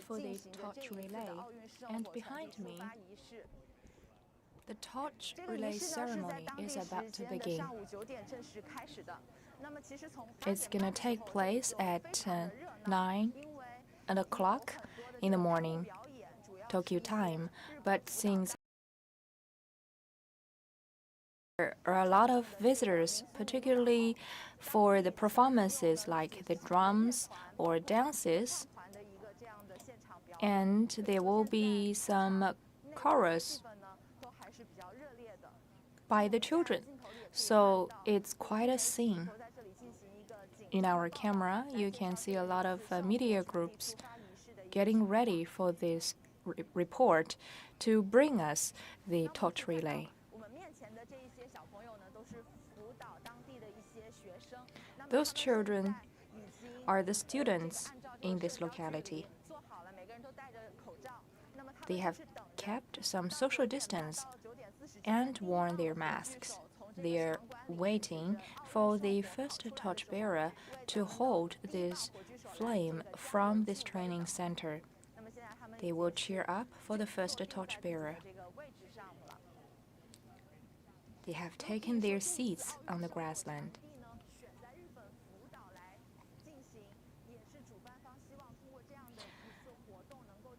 for the torch relay, and behind me, the torch relay ceremony is about to begin. It's gonna take place at 9 o'clock in the morning, Tokyo time. But since there are a lot of visitors, particularly for the performances like the drums or dances, and there will be some chorus by the children. So it's quite a scene. In our camera, you can see a lot of media groups getting ready for this report to bring us the torch relay. Those children are the students in this locality. They have kept some social distance and worn their masks. They are waiting for the first torchbearer to hold this flame from this training center. They will cheer up for the first torchbearer. They have taken their seats on the grassland.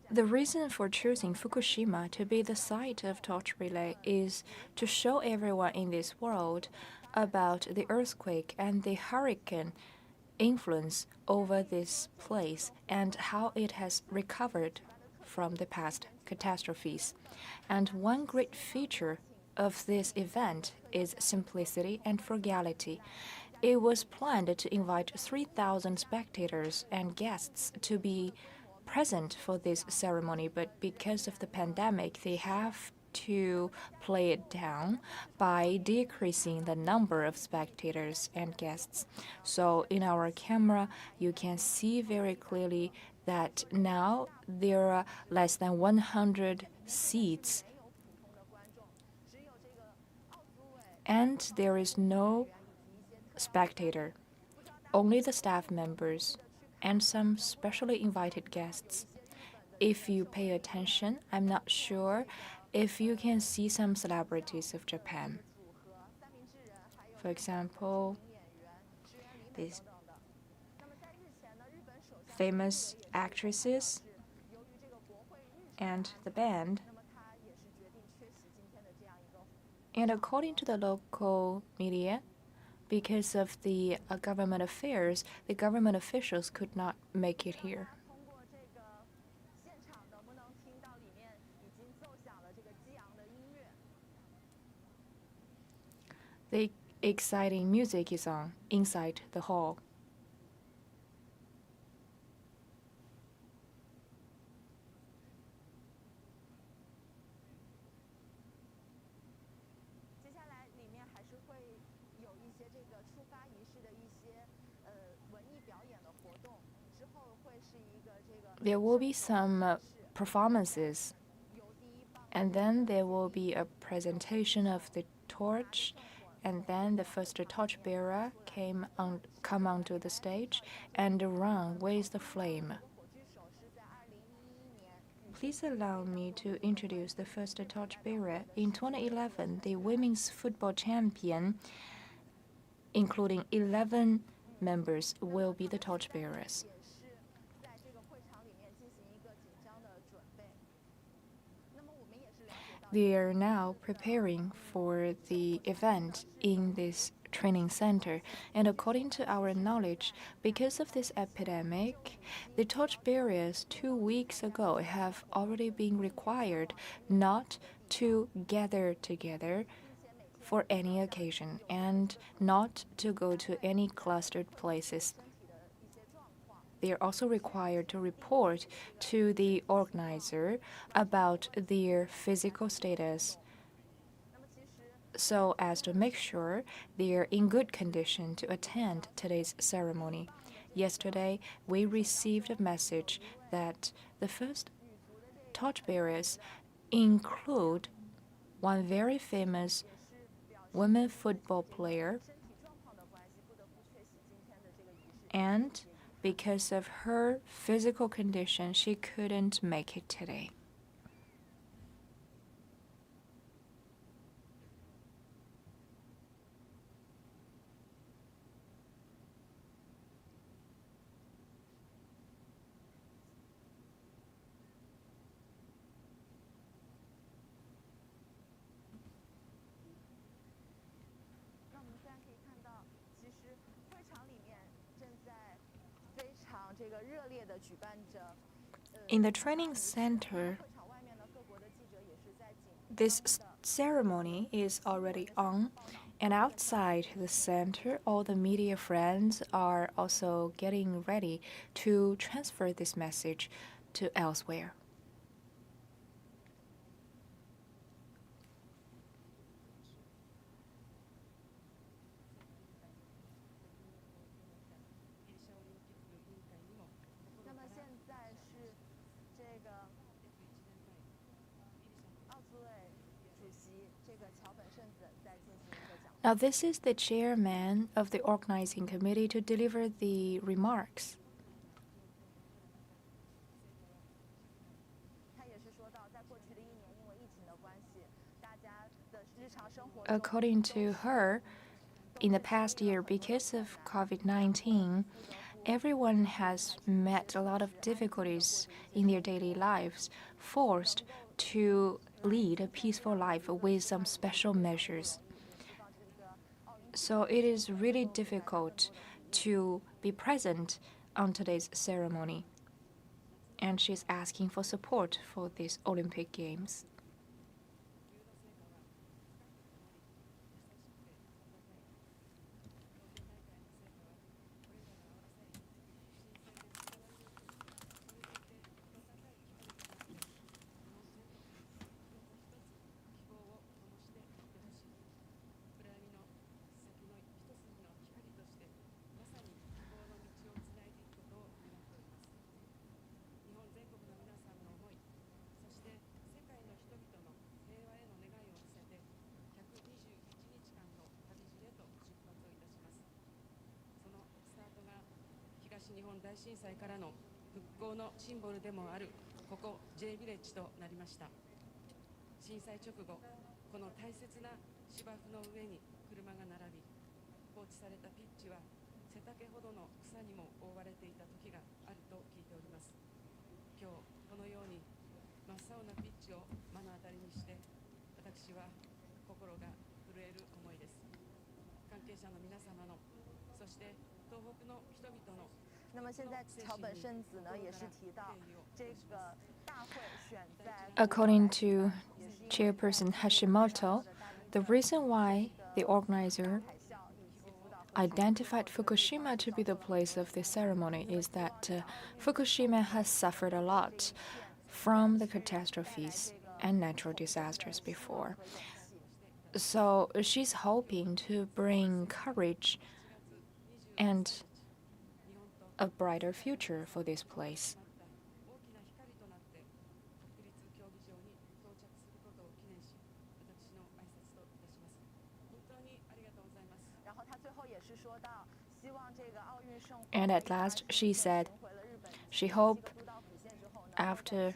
The reason for choosing Fukushima to be the site of torch relay is to show everyone in this world about the earthquake and the hurricane influence over this place and how it has recovered from the past catastrophes. And one great feature of this event is simplicity and frugality. It was planned to invite 3,000 spectators and guests to be present for this ceremony, but because of the pandemic, they have to play it down by decreasing the number of spectators and guests. So in our camera, you can see very clearly that now there are less than 100 seats, and there is no spectator, only the staff members and some specially invited guests. If you pay attention, I'm not sure if you can see some celebrities of Japan. For example, these famous actresses and the band. And according to the local media, because of the government affairs, the government officials could not make it here. The exciting music is on inside the hall. There will be some performances, and then there will be a presentation of the torch, and then the first torchbearer come onto the stage and run with the flame. Please allow me to introduce the first torchbearer. In 2011, the women's football champion, including 11 members, will be the torchbearers. They are now preparing for the event in this training center. And according to our knowledge, because of this epidemic, the torchbearers 2 weeks ago have already been required not to gather together for any occasion and not to go to any clustered places. They are also required to report to the organizer about their physical status so as to make sure they are in good condition to attend today's ceremony. Yesterday, we received a message that the first torchbearers include one very famous women football player, and because of her physical condition, she couldn't make it today. In the training center, this ceremony is already on, and outside the center, all the media friends are also getting ready to transfer this message to elsewhere. Now, this is the chairman of the organizing committee to deliver the remarks. According to her, in the past year, because of COVID-19, everyone has met a lot of difficulties in their daily lives, forced to lead a peaceful life with some special measures. So it is really difficult to be present on today's ceremony. And she's asking for support for these Olympic Games. According to Chairperson Hashimoto, the reason why the organizer identified Fukushima to be the place of the ceremony is that Fukushima has suffered a lot from the catastrophes and natural disasters before. So she's hoping to bring courage and a brighter future for this place. And at last, she said she hoped after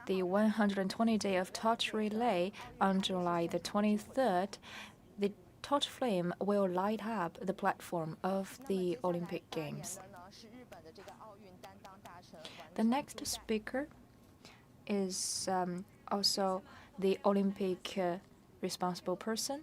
the 120-day of torch relay on July the 23rd, the torch flame will light up the platform of the Olympic Games. The next speaker is also the Olympic responsible person.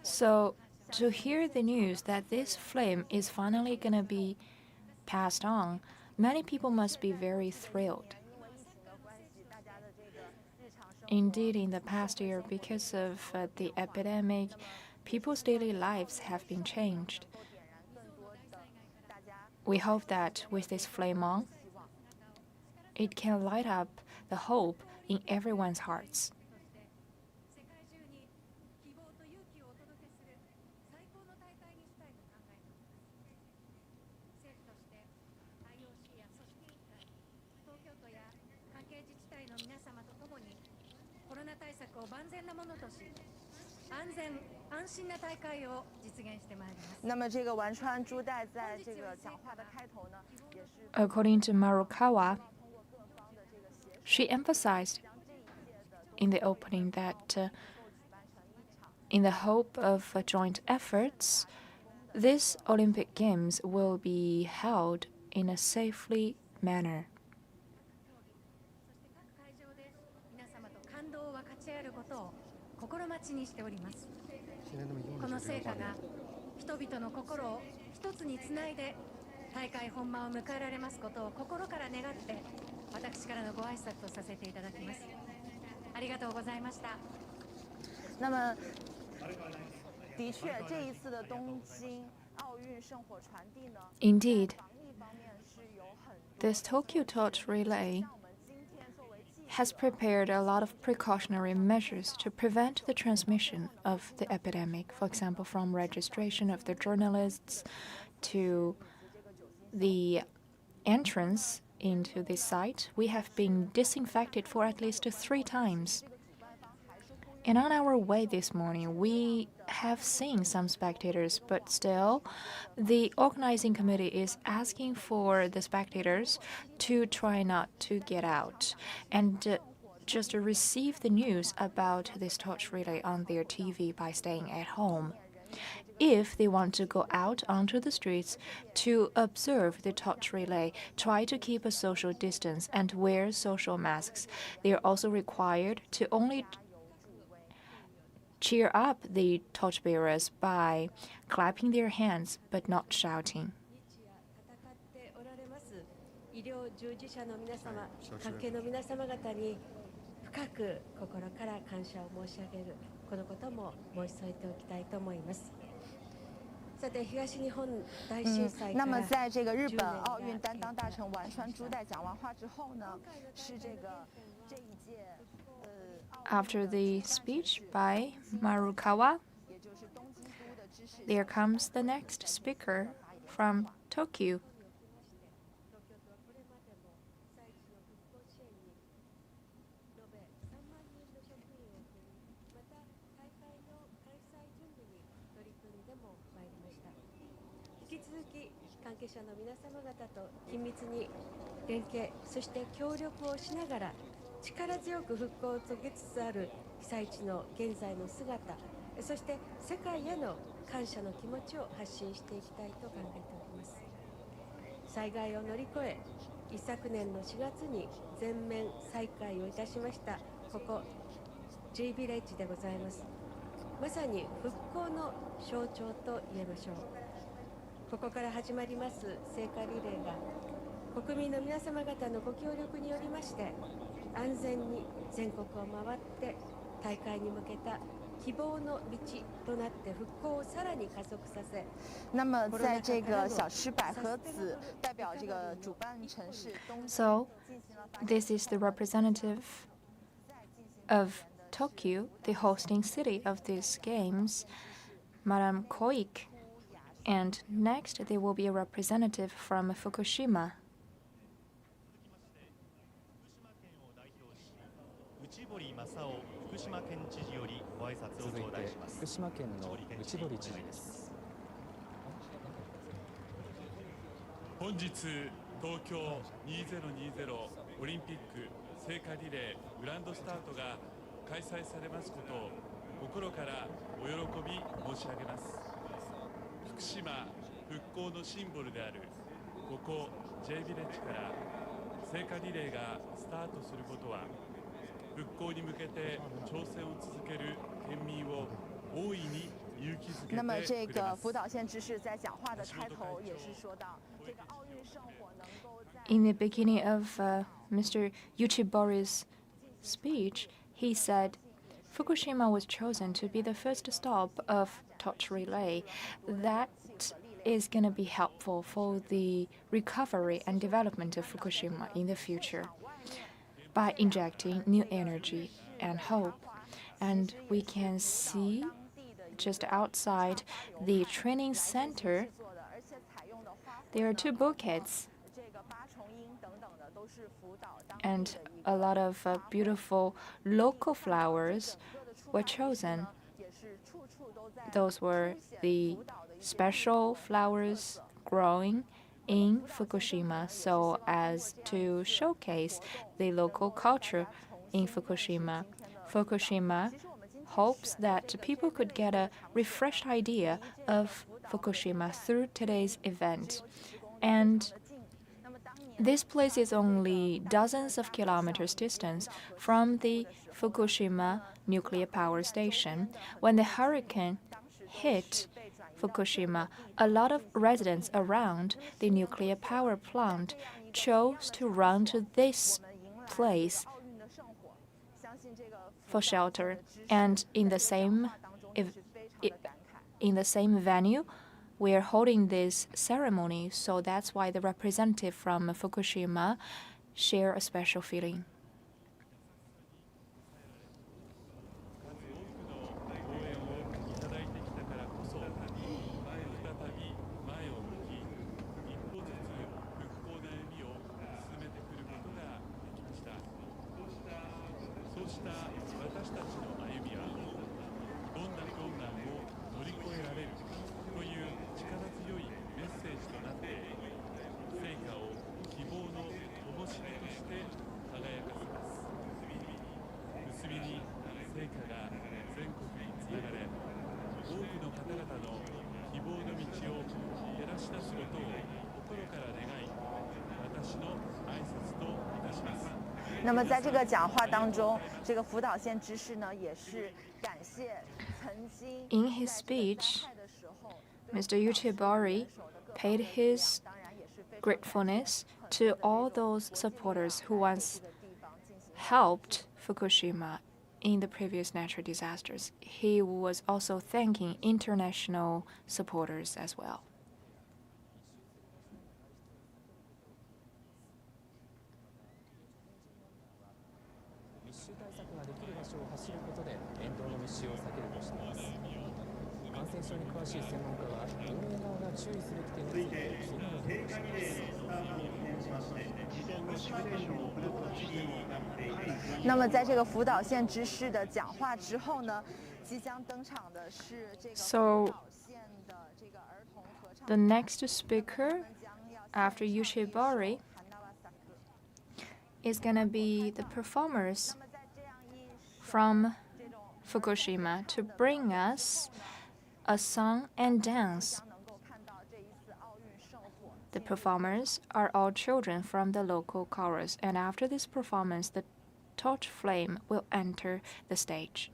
So, to hear the news that this flame is finally going to be passed on, many people must be very thrilled. Indeed, in the past year, because of the epidemic, people's daily lives have been changed. We hope that with this flame on, it can light up the hope in everyone's hearts. According to Marukawa, she emphasized in the opening that in the hope of joint efforts, these Olympic Games will be held in a safely manner. Indeed, this Tokyo Torch Relay has prepared a lot of precautionary measures to prevent the transmission of the epidemic, for example, from registration of the journalists to the entrance into the site. We have been disinfected for at least 3 times. And on our way this morning, we have seen some spectators, but still, the organizing committee is asking for the spectators to try not to get out and just receive the news about this torch relay on their TV by staying at home. If they want to go out onto the streets to observe the torch relay, try to keep a social distance and wear social masks. They are also required to only cheer up the torchbearers by clapping their hands but not shouting. After the speech by Marukawa, there comes the next speaker from Tokyo. J ビレッジでございます。まさに復興の象徴と言えましょう。ここから始まります聖火リレーが国民の皆様方のご協力によりまして安全に全国を回って大会に向けた希望の道となって復興をさらに加速させ。那么在这个小吃百合子代表这个主办城市东京。So, this is the representative of Tokyo, the hosting city of these games, Madame Koik. And next, there will be a representative from Fukushima. 福島県知事よりご挨拶を頂戴します。福島県の内堀知事です。本日東京2020オリンピック聖火リレーグランドスタートが開催されますことを心からお喜び申し上げます。福島復興のシンボルであるここ J ビレッジから聖火リレーがスタートすることは復興に向けて挑戦を続ける県民を大いに勇気づけてくれます。那么这个福岛县知事在讲话的开头也是说到，这个奥运圣火能够在 In the beginning of Mr. Yuchibori's speech, he said, Fukushima was chosen to be the first stop of torch relay. That is going to be helpful for the recovery and development of Fukushima in the future by injecting new energy and hope. And we can see just outside the training center, there are two bouquets and a lot of beautiful local flowers were chosen. Those were the special flowers growing in Fukushima so as to showcase the local culture in Fukushima. Fukushima hopes that people could get a refreshed idea of Fukushima through today's event. And this place is only dozens of kilometers distance from the Fukushima nuclear power station. When the hurricane hit Fukushima, a lot of residents around the nuclear power plant chose to run to this place for shelter. And in the same venue, we are holding this ceremony, so that's why the representative from Fukushima share a special feeling.那么在这个讲话当中，这个福岛县知事呢也是感谢曾经 In his speech, Mr. Uchibari paid his gratefulness to all those supporters who once helped Fukushima in the previous natural disasters. He was also thanking international supporters as well. So, the next speaker after Uchibari is going to be the performers from Fukushima to bring us a song and dance. The performers are all children from the local chorus, and after this performance, the torch flame will enter the stage.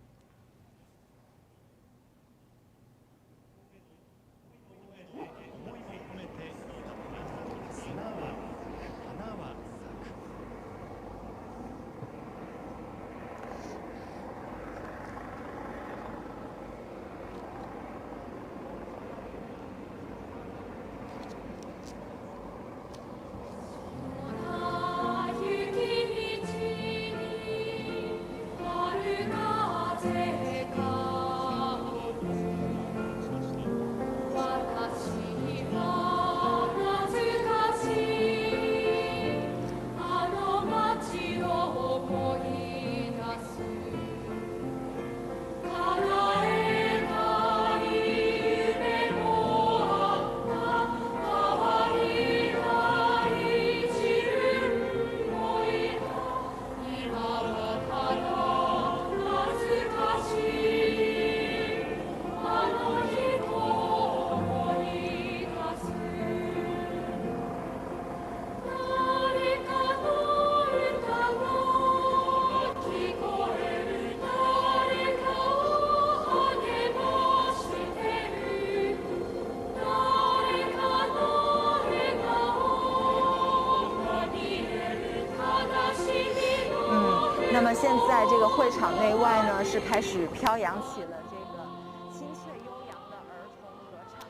那么现在这个会场内外呢，是开始飘扬起了这个亲切悠扬的儿童合唱。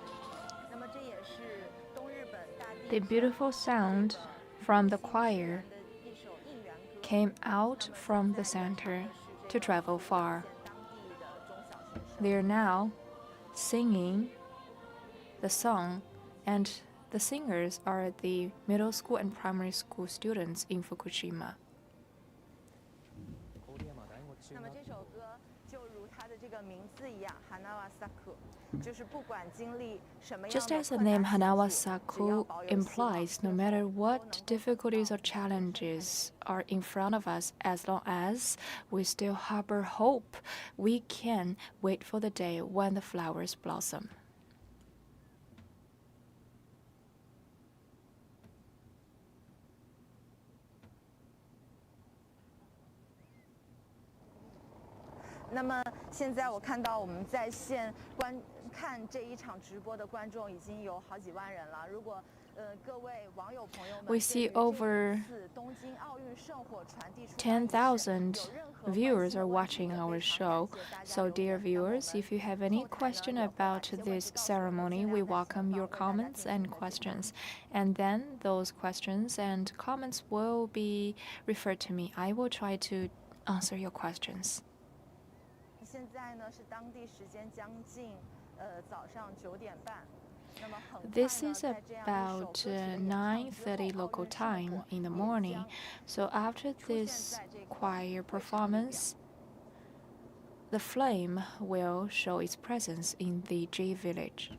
那么这也是东日本大地 The beautiful sound from the choir 的一首应援歌。 came out from the center to travel far. 当地的中小学生。 They are now singing the song, and the singers are the middle school and primary school students in Fukushima. 那么这首歌就如它的这个名字一样 ，Hanawa Saku， 就是不管经历什么样的 Just as the 困难 name 险阻， Hanawa 只要 Saku 保有希望 implies, no matter what difficulties or challenges are in front of us, as long as we still harbor hope, we can wait for the day when the flowers blossom. 那么现在我看到我们在线看这一场直播的观众已经有好几万人了。如果各位网友朋友们 We see over 东京奥运圣火传递出 10,000 viewers are watching our show. So, dear viewers, if you have any question about this ceremony, we welcome your comments and questions. And then those questions and comments will be referred to me. I will try to answer your questions. 现在呢是当地时间将近早上9点半。 This is about 9:30 local time in the morning. So after this choir performance, the flame will show its presence in the J village.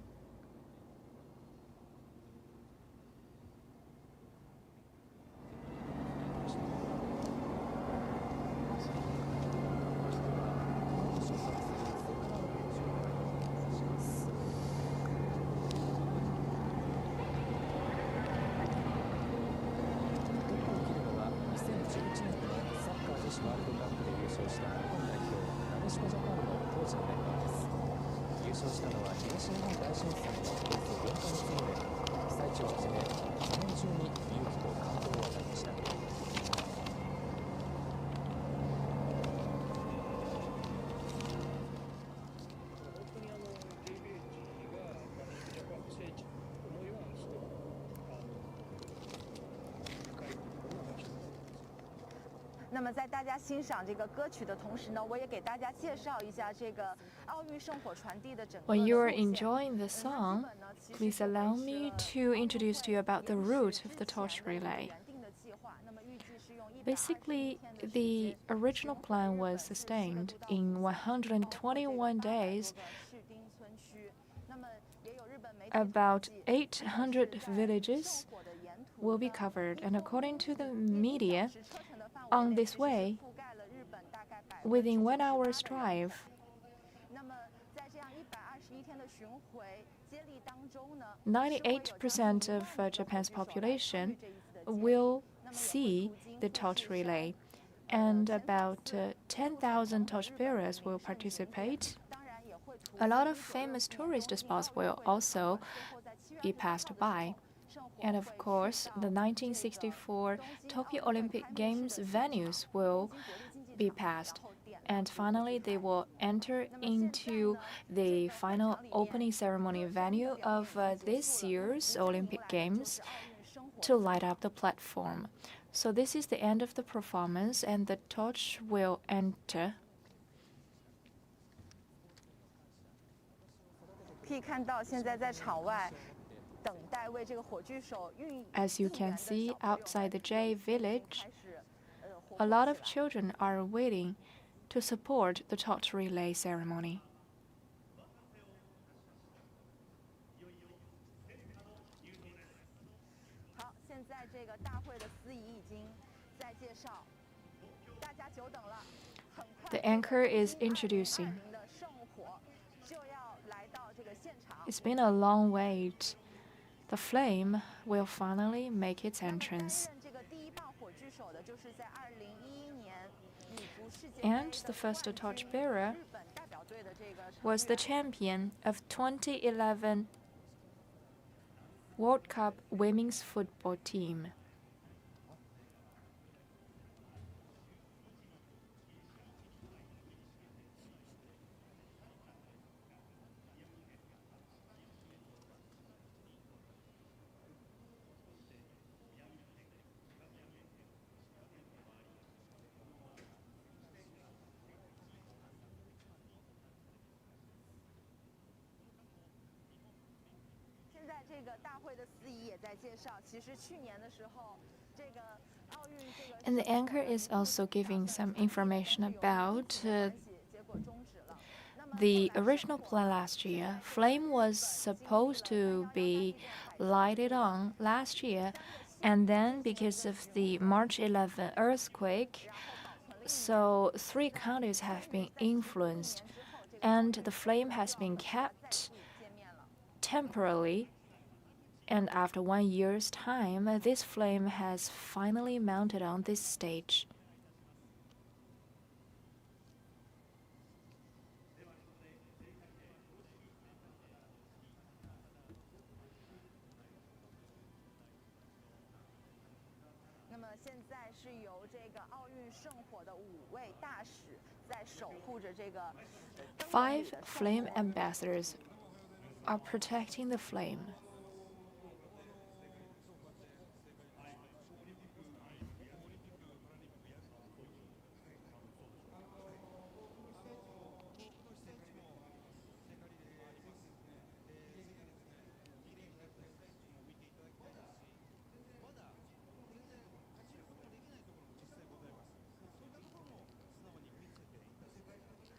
那么在大家欣赏这个歌曲的同时呢，我也给大家介绍一下这个奥运圣火传递的整个 When you are 路线。 enjoying the song, please allow me to introduce to you about the route of the torch relay. Basically, the original plan was sustained in 121 days. About 800 villages will be covered, and according to the media, on this way, within 1 hour's drive, 98% of Japan's population will see the torch relay, and about 10,000 torchbearers will participate. A lot of famous tourist spots will also be passed by. And of course, the 1964 Tokyo Olympic Games venues will be passed. And finally, they will enter into the final opening ceremony venue of this year's Olympic Games to light up the platform. So this is the end of the performance, and the torch will enter. 可以看到，现在在场外等待为这个火炬手运。 As you can see outside the J village, a lot of children are waiting to support the torch relay ceremony. 好，现在这个大会的司仪已经在介绍，大家久等了。很快 The anchor is introducing. 的圣火就要来到这个现场。 It's been a long wait. The flame will finally make its entrance. 这个第一棒火炬手的就是在2011年女足世界 And the first torchbearer 日本代表队的这个 was the champion of 2011 World Cup women's football team. 这个大会的司仪也在介绍，其实去年的时候，这个奥运这个 And the anchor is also giving some information about the original plan last year. Flame was supposed to be lighted on last year, and then because of the March 11 earthquake, so 3 counties have been influenced, and the flame has been kept temporarily. And after 1 year's time, this flame has finally mounted on this stage. 那么现在是由这个奥运圣火的5位大使在守护着这个。5 flame ambassadors are protecting the flame. "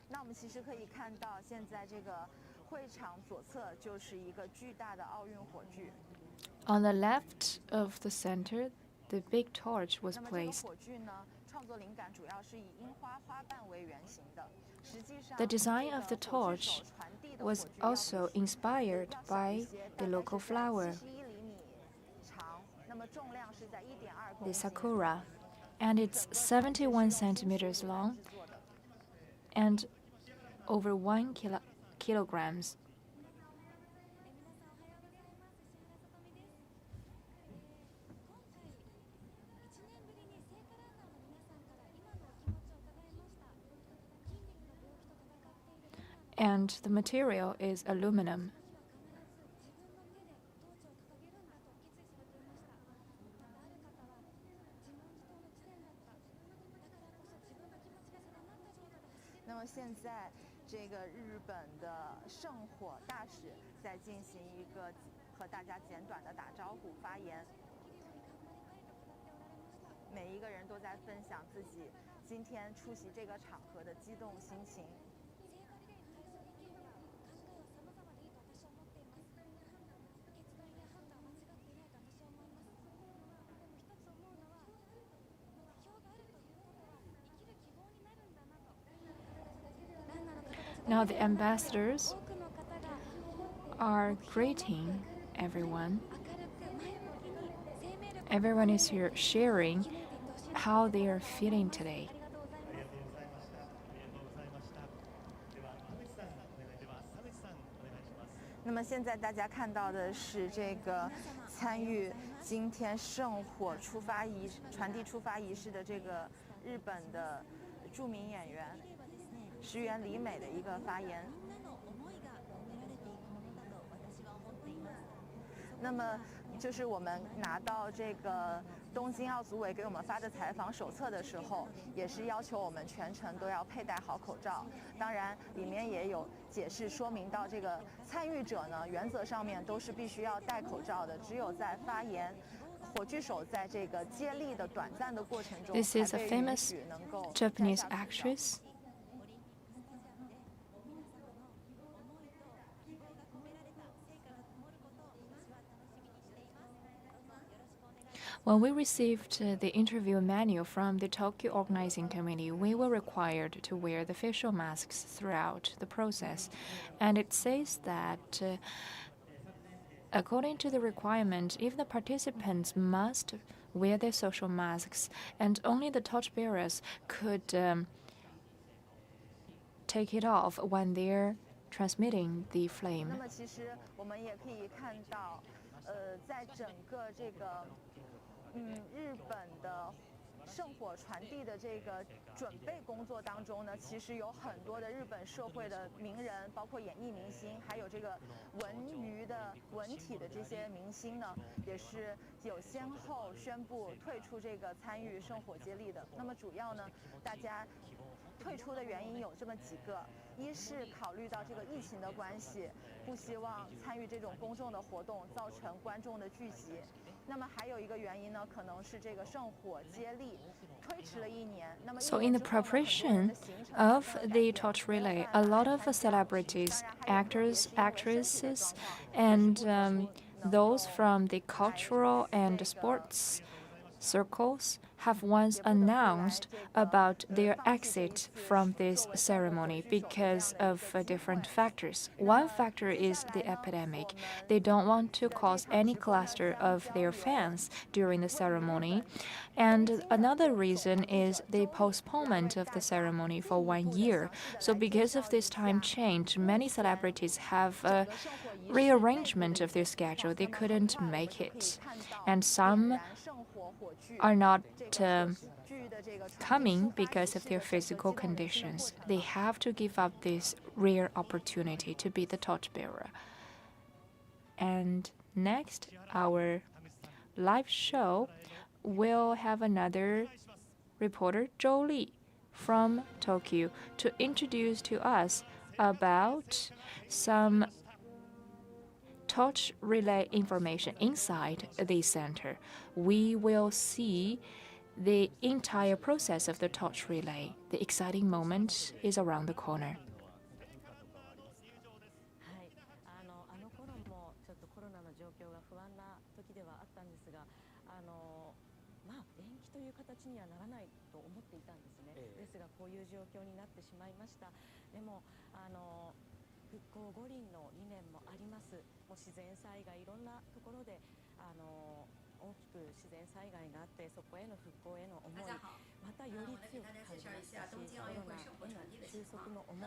那我们其实可以看到，现在这个会场左侧就是一个巨大的奥运火炬。On the left of the center, the big torch was 那么这个 placed. 火炬呢，创作灵感主要是以樱花花瓣为原型的。实际上 The design of the torch was also inspired by the local flower, 71厘米长，那么重量是在1.2公 the 斤。 sakura, and it's 71 centimeters long and over 1 kilograms. 'And the material is aluminum. "那么现在，这个日本的圣火大使在进行一个和大家简短的打招呼发言。每一个人都在分享自己今天出席这个场合的激动心情。Now the ambassadors are greeting everyone. Everyone is here sharing how they are feeling today. 那么现在大家看到的是这个参与今天圣火传递出发仪式的这个日本的著名演员石原里美的一个发言。那么就是我们拿到这个东京奥组委给我们发的采访手册的时候，也是要求我们全程都要佩戴好口罩。当然，里面也有解释说明到，这个参与者呢，原则上面都是必须要戴口罩的，只有在发言。火炬手在这个接力的短暂的过程中， This is a 才被允 famous 许能够 Japanese 戴下口罩。 actress. When we received the interview manual from the Tokyo Organizing Committee, we were required to wear the facial masks throughout the process. And it says that according to the requirement, even the participants must wear their social masks, and only the torchbearers could take it off when they're transmitting the 那 flame. 么其实我们也可以看到，在整个这个日本的圣火传递的这个准备工作当中呢，其实有很多的日本社会的名人，包括演艺明星，还有这个文体的这些明星呢，也是有先后宣布退出这个参与圣火接力的。那么主要呢，大家退出的原因有这么几个。一是考虑到这个疫情的关系，不希望参与这种公众的活动造成观众的聚集。那么还有一个原因呢，可能是这个圣火接力推迟了1年。那么 So in the preparation of the torch relay, a lot of celebrities, actors, actresses, and those from the cultural and sports circles have once announced about their exit from this ceremony because of different factors. One factor is the epidemic. They don't want to cause any cluster of their fans during the ceremony. And another reason is the postponement of the ceremony for 1 year. So because of this time change, many celebrities have a rearrangement of their schedule. They couldn't make it. And some are not coming because of their physical conditions. They have to give up this rare opportunity to be the torchbearer. And next, our live show will have another reporter, Zhou Li, from Tokyo, to introduce to us about some torch relay information inside the center. We will see the entire process of the torch relay. The exciting moment is around the corner. あの頃もちょっとコロナの状況が不安な時ではあったんですが、延期という形にはならないと思っていたんですね。ですがこういう状況になってしまいました。でも復興五輪の理念もあります。もう自然災害いろんなところで大きく自然災害があってそこへの復興への思いまたより強く感じましたしコロナへの収束の思い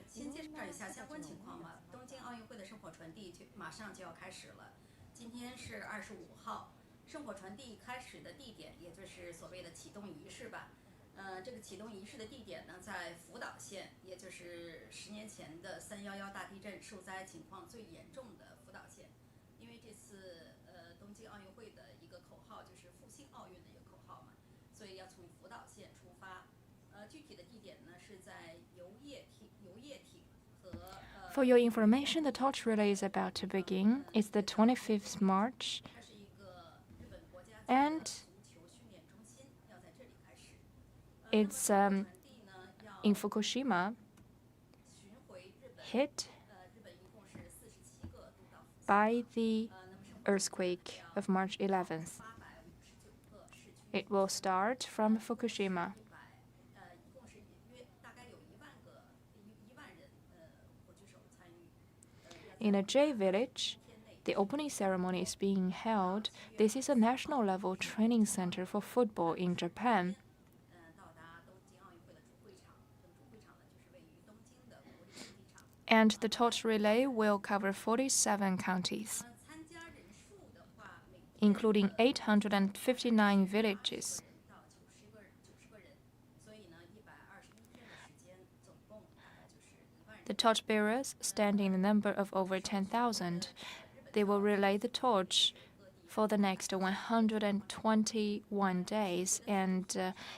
先介绍一下相关情况吧。东京奥运会的圣火传递马上就要开始了，今天是25号，圣火传递开始的地点也就是所谓的启动仪式吧。这个启动仪式的地点呢，在福岛县，也就是10年前的311大地震受灾情况最严重的福岛县。因为这次东京奥运会的一个口号就是复兴奥运的一个口号嘛，所以要从福岛县出发。具体的地点呢是在游叶町和。For your information, the torch relay is about to begin. It's the 25th March. And it's in Fukushima, hit by the earthquake of March 11th. It will start from Fukushima. In a J village, the opening ceremony is being held. This is a national level training center for football in Japan. And the torch relay will cover 47 counties, including 859 villages. The torchbearers stand in a number of over 10,000. They will relay the torch for the next 121 days, and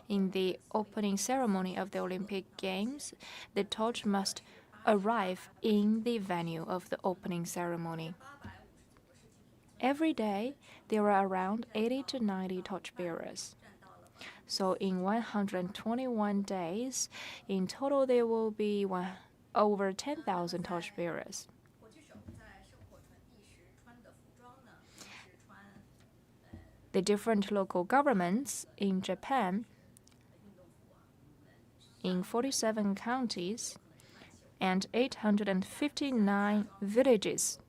in the opening ceremony of the Olympic Games, the torch must arrive in the venue of the opening ceremony. Every day, there are around 80 to 90 torchbearers. So in 121 days, in total there will be over 10,000 torchbearers. The different local governments in Japan, in 47 counties, and 859 villages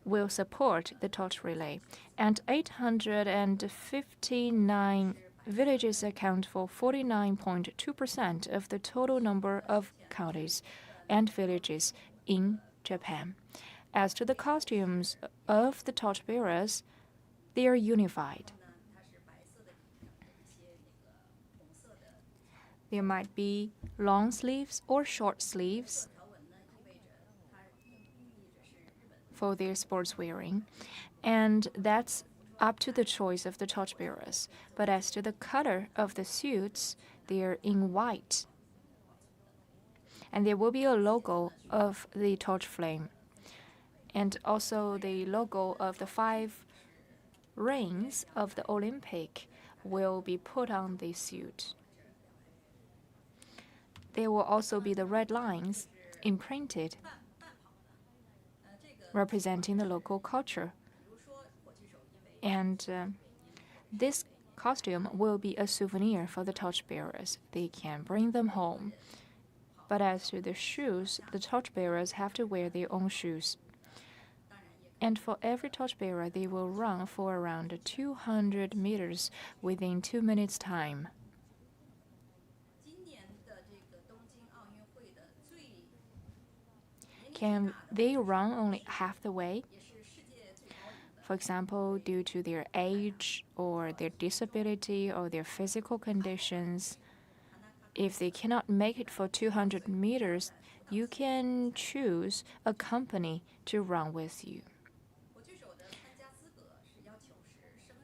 will support the torch relay, and 859 villages account for 49.2% of the total number of counties and villages in Japan. As to the costumes of the torchbearers, they are unified. There might be long sleeves or short sleeves for their sports wearing, and that's up to the choice of the torchbearers. But as to the color of the suits, they are in white. And there will be a logo of the torch flame, and also the logo of the 5 rings of the Olympic will be put on the suit. There will also be the red lines imprinted, representing the local culture. And this costume will be a souvenir for the torchbearers. They can bring them home. But as to the shoes, the torchbearers have to wear their own shoes. And for every torchbearer, they will run for around 200 meters within 2 minutes' time. Can they run only half the way? For example, due to their age or their disability or their physical conditions, if they cannot make it for 200 meters, you can choose a company to run with you.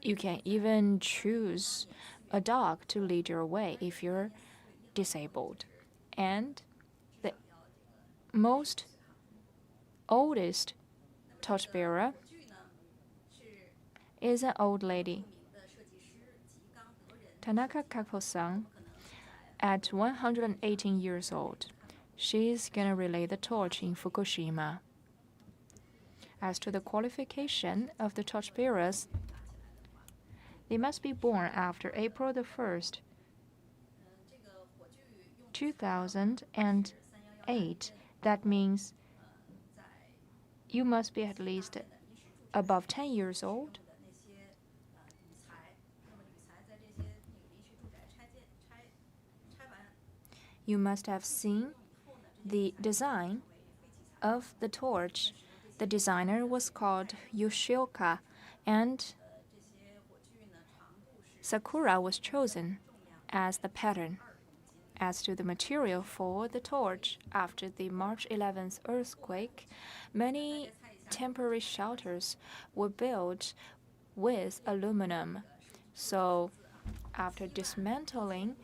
You can even choose a dog to lead your way if you're disabled. And the most oldest torchbearer is an old lady, Tanaka Kapo-san, at 118 years old. She's gonna relay the torch in Fukushima. As to the qualification of the torchbearers, they must be born after April the 1st, 2008. That means you must be at least above 10 years old. You must have seen the design of the torch. The designer was called Yoshioka, and Sakura was chosen as the pattern. As to the material for the torch, after the March 11th earthquake, many temporary shelters were built with aluminum. So, after dismantling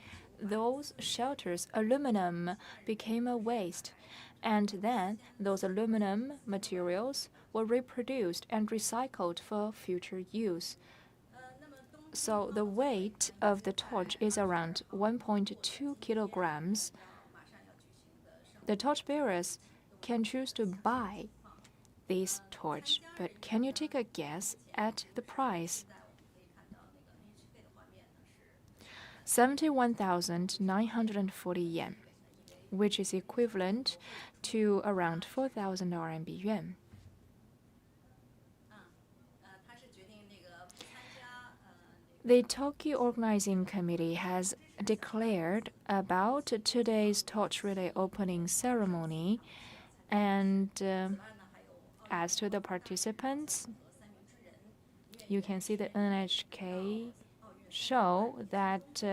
those shelters, aluminum became a waste, and then those aluminum materials were reproduced and recycled for future use. So the weight of the torch is around 1.2 kilograms. The torchbearers can choose to buy this torch, but can you take a guess at the price? 71,940 yen, which is equivalent to around 4,000 RMB yuan. The Tokyo Organizing Committee has declared about today's torch relay opening ceremony, and as to the participants, you can see the NHK show that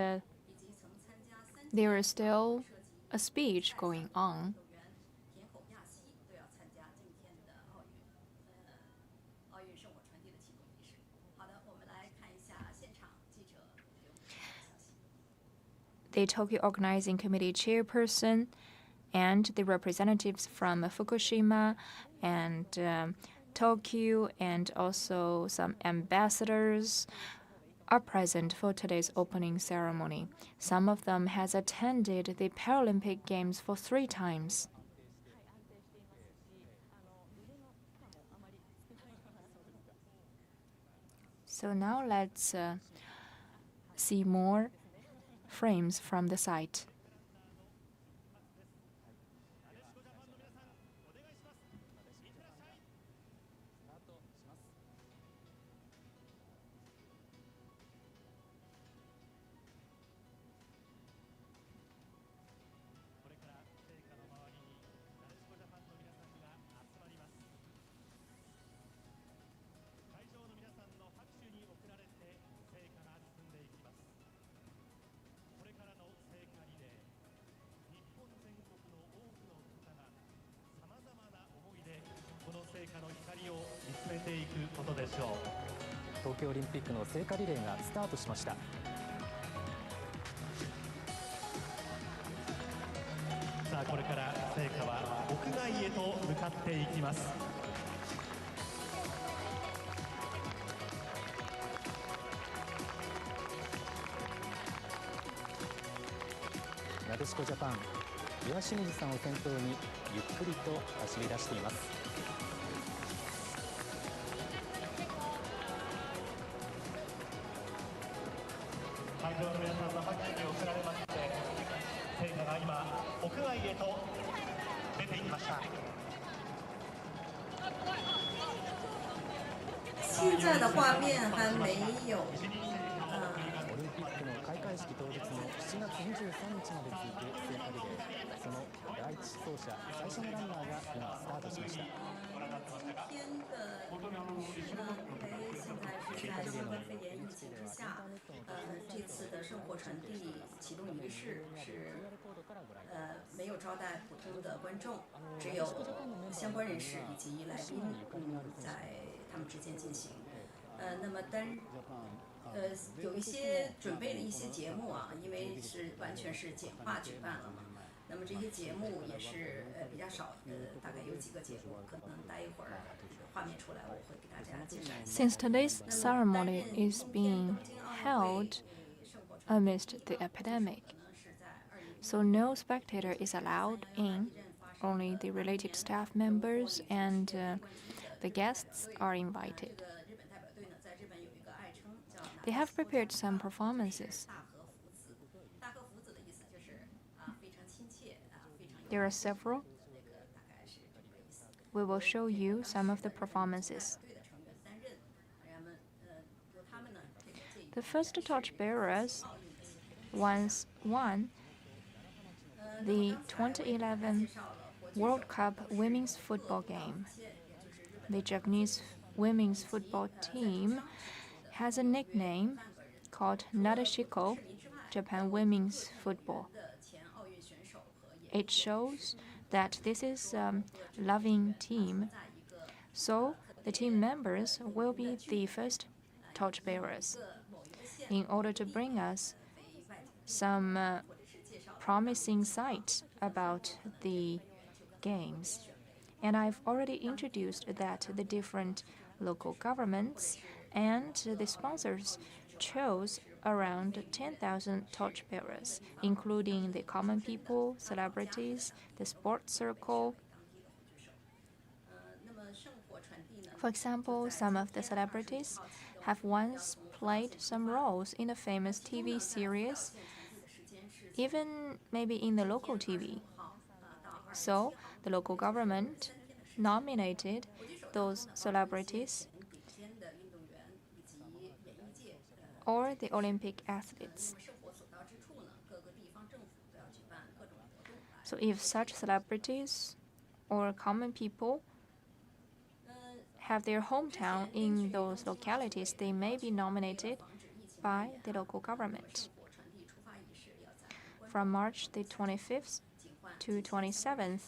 there is still a speech going on. The Tokyo Organizing Committee chairperson and the representatives from Fukushima and Tokyo, and also some ambassadors are present for today's opening ceremony. Some of them has attended the Paralympic Games for 3 times. So now let's see more frames from the site.東京オリンピックの聖火リレーがスタートしました。さあこれから聖火は屋外へと向かっていきます。なでしこジャパン、岩清水さんを先頭にゆっくりと走り出しています。会場の皆さんの拍手に送られまして、聖火が今屋外へと出ていきました。现在的画面还没有。オリンピックの開会式当日の7月23日まで続く聖火リレー、その第一走者、最初のランナーが今スタートしました。今天的因为现在是在新冠肺炎疫情之下，这次的圣火传递启动仪式是没有招待普通的观众，只有相关人士以及来宾在他们之间进行。那么有一些准备了一些节目啊，因为是完全是简化举办了嘛。那么这些节目也是比较少，大概有几个节目，可能待一会儿画面出来我会给大家介绍一下。 Since today's ceremony is being held amidst the epidemic, so no spectator is allowed in. Only the related staff members and the guests are invited. They have prepared some performances. There are several. We will show you some of the performances. The first torchbearers once won the 2011 World Cup women's football game. The Japanese women's football team has a nickname called Nadeshiko Japan women's football. It shows that this is a loving team. So the team members will be the first torchbearers in order to bring us some promising sight about the games. And I've already introduced that the different local governments and the sponsors chose around 10,000 torchbearers, including the common people, celebrities, the sports circle. For example, some of the celebrities have once played some roles in a famous TV series, even maybe in the local TV. So, the local government nominated those celebrities or the Olympic athletes. So if such celebrities or common people have their hometown in those localities, they may be nominated by the local government. From March the 25th to 27th,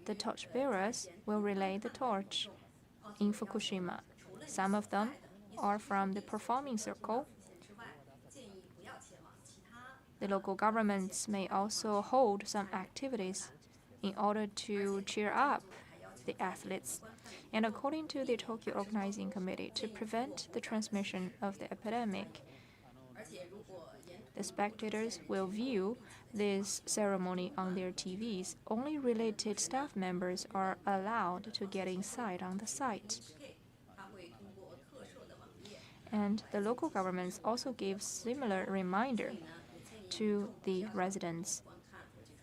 the torchbearers will relay the torch in Fukushima. Some of them are from the performing circle. The local governments may also hold some activities in order to cheer up the athletes. And according to the Tokyo Organizing Committee, to prevent the transmission of the epidemic, the spectators will view this ceremony on their TVs. Only related staff members are allowed to get inside on the site. And the local governments also gave similar reminder to the residents.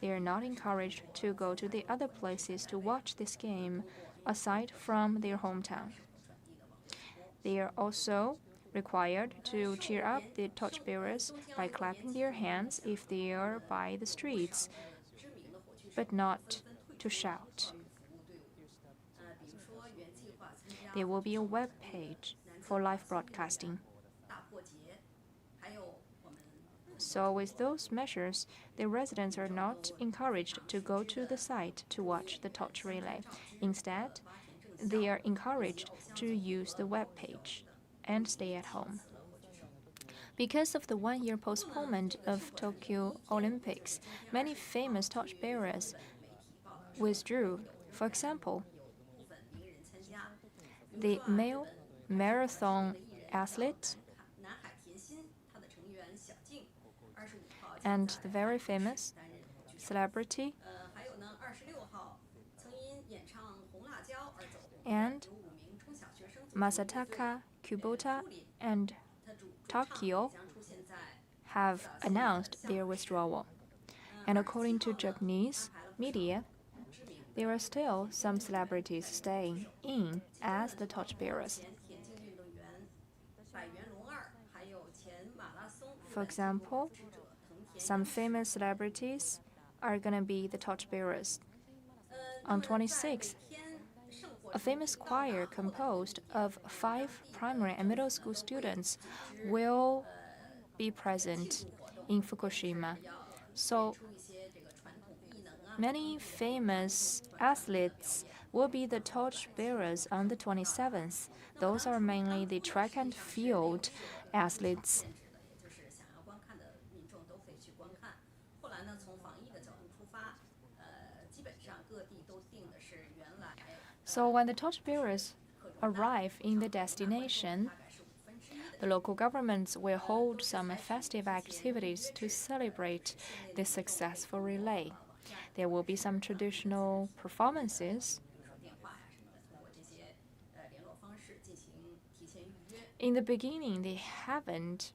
They are not encouraged to go to the other places to watch this game aside from their hometown. They are also required to cheer up the torchbearers by clapping their hands if they are by the streets, but not to shout. There will be a web page for live broadcasting. So with those measures, the residents are not encouraged to go to the site to watch the torch relay. Instead, they are encouraged to use the web page and stay at home. Because of the one-year postponement of Tokyo Olympics, many famous torchbearers withdrew. For example, the male marathon athlete and the very famous celebrity and Masataka Kubota and Takio have announced their withdrawal. And according to Japanese media, there are still some celebrities staying in as the torchbearers. For example, some famous celebrities are going to be the torchbearers. On 26th, a famous choir composed of 5 primary and middle school students will be present in Fukushima. So many famous athletes will be the torchbearers on the 27th. Those are mainly the track and field athletes. So when the torchbearers arrive in the destination, the local governments will hold some festive activities to celebrate the successful relay. There will be some traditional performances. In the beginning, they haven't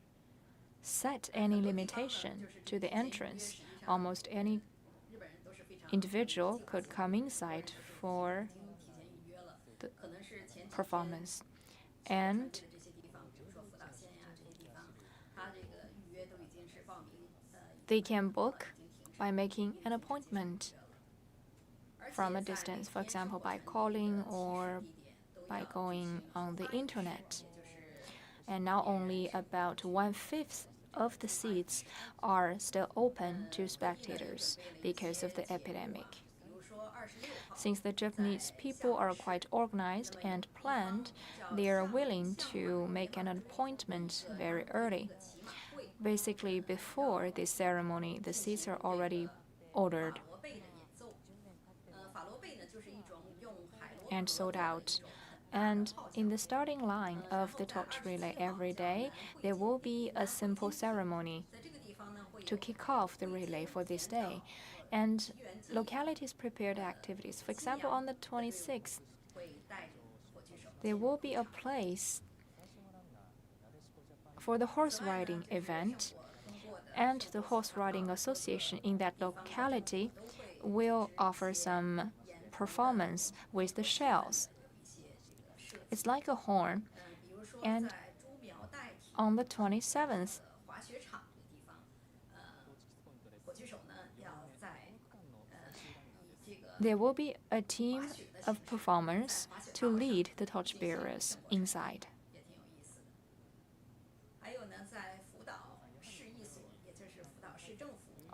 set any limitation to the entrance. Almost any individual could come inside for the performance. And they can book by making an appointment from a distance, for example, by calling or by going on the internet. And now only about 1/5 of the seats are still open to spectators because of the epidemic. Since the Japanese people are quite organized and planned, they are willing to make an appointment very early. Basically, before this ceremony, the seats are already ordered and sold out. And in the starting line of the torch relay every day, there will be a simple ceremony to kick off the relay for this day. And localities prepared activities. For example, on the 26th, there will be a place for the horse riding event, and the horse riding association in that locality will offer some performance with the shells. It's like a horn. And on the 27th, there will be a team of performers to lead the torchbearers inside.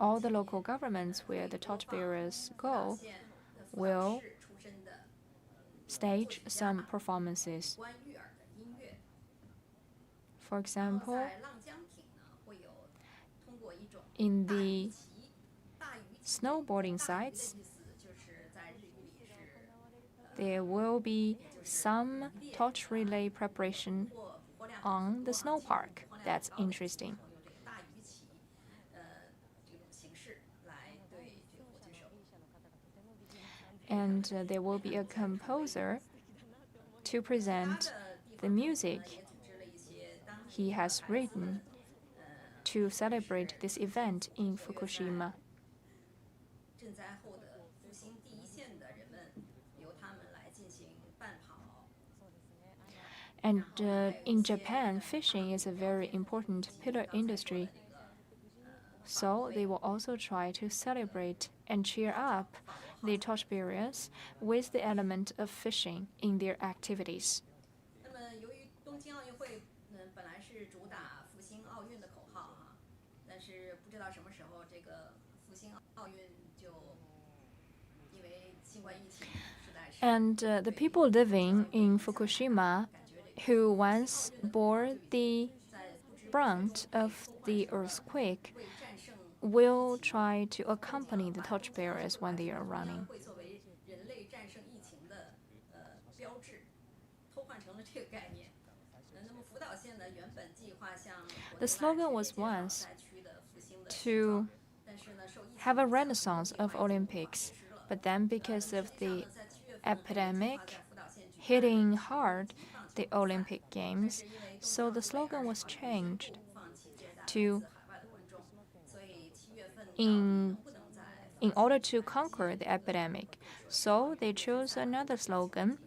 All the local governments where the torchbearers go will stage some performances. For example, in the snowboarding sites, there will be some torch relay preparation on the snow park. That's interesting. And there will be a composer to present the music he has written to celebrate this event in Fukushima. And in Japan, fishing is a very important pillar industry. So they will also try to celebrate and cheer up the torchbearers with the element of fishing in their activities. And the people living in Fukushima who once bore the brunt of the earthquake will try to accompany the torchbearers when they are running. The slogan was once to have a renaissance of Olympics, but then because of the epidemic hitting hard the Olympic Games, so the slogan was changed to in order to conquer the epidemic. So they chose another slogan.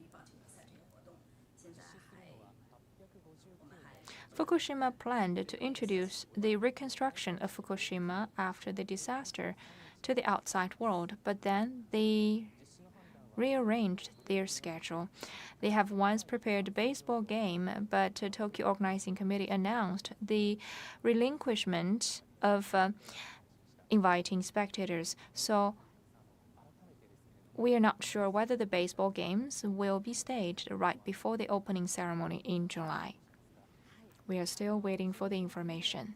Fukushima planned to introduce the reconstruction of Fukushima after the disaster to the outside world, but then they rearranged their schedule. They have once prepared a baseball game, but Tokyo Organizing Committee announced the relinquishment of inviting spectators. So we are not sure whether the baseball games will be staged right before the opening ceremony in July. We are still waiting for the information.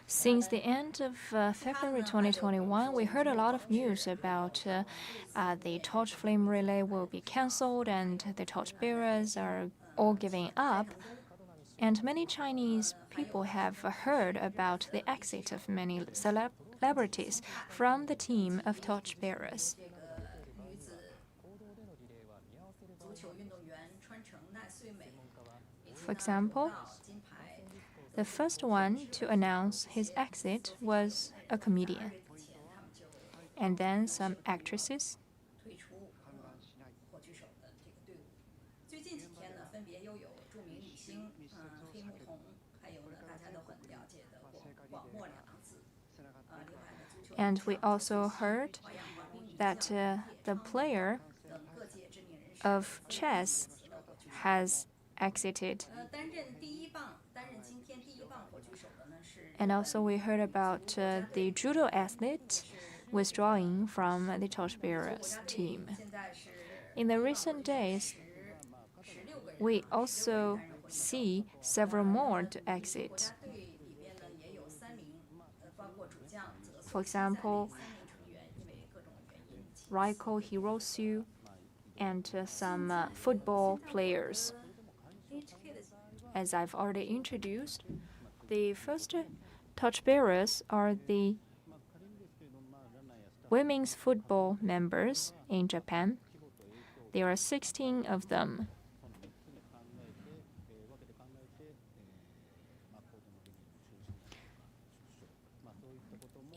Since the end of February 2021, we heard a lot of news about the torch flame relay will be cancelled and the torchbearers are all giving up. And many Chinese people have heard about the exit of many celebrities from the team of torchbearers. For example, the first one to announce his exit was a comedian, and then some actresses. And we also heard that the player of chess has exited. And also we heard about the judo athlete withdrawing from the torchbearers team. In the recent days, we also see several more to exit. For example, Raiko Hirosu and some football players. As I've already introduced, the first torchbearers are the women's football members in Japan. There are 16 of them.